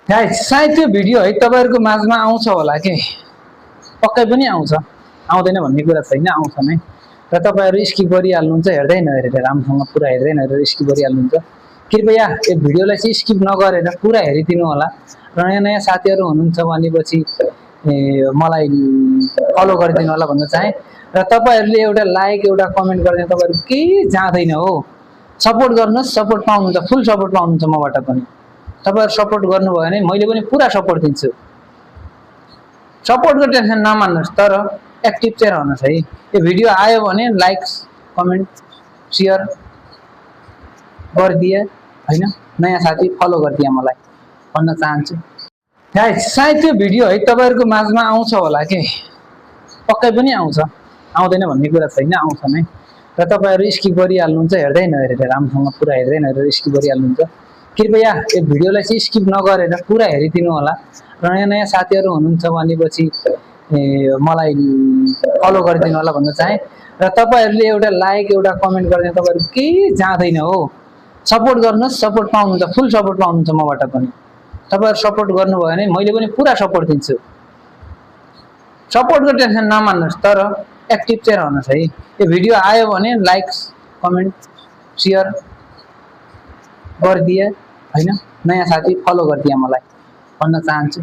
guys सायद त्यो video है तपाईहरुको माझमा आउँछ होला के पक्कै पनि आउँछ आउँदैन भन्ने कुरा छैन आउँछ नै र तपाईहरु स्किप गरिहाल्नुहुन्छ हेर्दै नहेरेर राम्रोसँग पुरा हेर्दै नहेरेर स्किप गरिहाल्नुहुन्छ कृपया यो भिडियोलाई चाहिँ स्किप नगरेर पुरा हेरिदिनु होला र नयाँ नयाँ साथीहरु हुनुहुन्छ भनेपछि मलाई फलो गरिदिनु होला भन्न चाहे र तपाईहरुले एउटा लाइक एउटा कमेन्ट गर्दैन तपाईहरु केही जाँदैन हो सपोर्ट गर्नुस् सपोर्ट पाउनुहुन्छ फुल सपोर्ट पाउनुहुन्छ मबाट पनि तपाईहरु सपोर्ट गर्नुभयो भने मैले पनि पुरा सपोर्ट दिन्छु सपोर्टको टेन्सन नमान्नुस् तर एक्टिभ चाहिँ रहनुस् है यो भिडियो आयो भने लाइक कमेन्ट शेयर गरिदिए हैन नयाँ साथी फलो गरिदिए मलाई भन्न चाहन्छु गाइस सायद त्यो भिडियो है तपाईहरुको माझमा आउँछ होला के पक्कै पनि आउँछ आउँदैन भन्ने कुरा छैन आउँछ नै र तपाईहरु स्किप गरिहाल्नुहुन्छ हेर्दै नहेरेर राम्रोसँग पुरा हेर्दै नहेरेर स्किप गरिहाल्नुहुन्छ कृपया यो भिडियोलाई चाहिँ स्किप नगरेर पुरा हेरिदिनु होला र नयाँ नयाँ साथीहरु हुनुहुन्छ भनेपछि मलाई फलो गरिदिनु होला भन्न चाहे र तपाईहरुले एउटा लाइक एउटा कमेन्ट गर्दैन तपाईहरु केही जाँदैन हो सपोर्ट गर्नुस् सपोर्ट पाउनुहुन्छ फुल सपोर्ट पाउनुहुन्छ मबाट पनि तपाईहरु सपोर्ट गर्नुभयो भने मैले पनि पुरा सपोर्ट दिन्छु सपोर्टको टेन्सन नमान्नुस् तर एक्टिभ चाहिँ रहनुस् है यो भिडियो आयो भने लाइक कमेन्ट शेयर गरिदिए हैन नयाँ साथी फलो गरिदिए मलाई भन्न चाहन्छु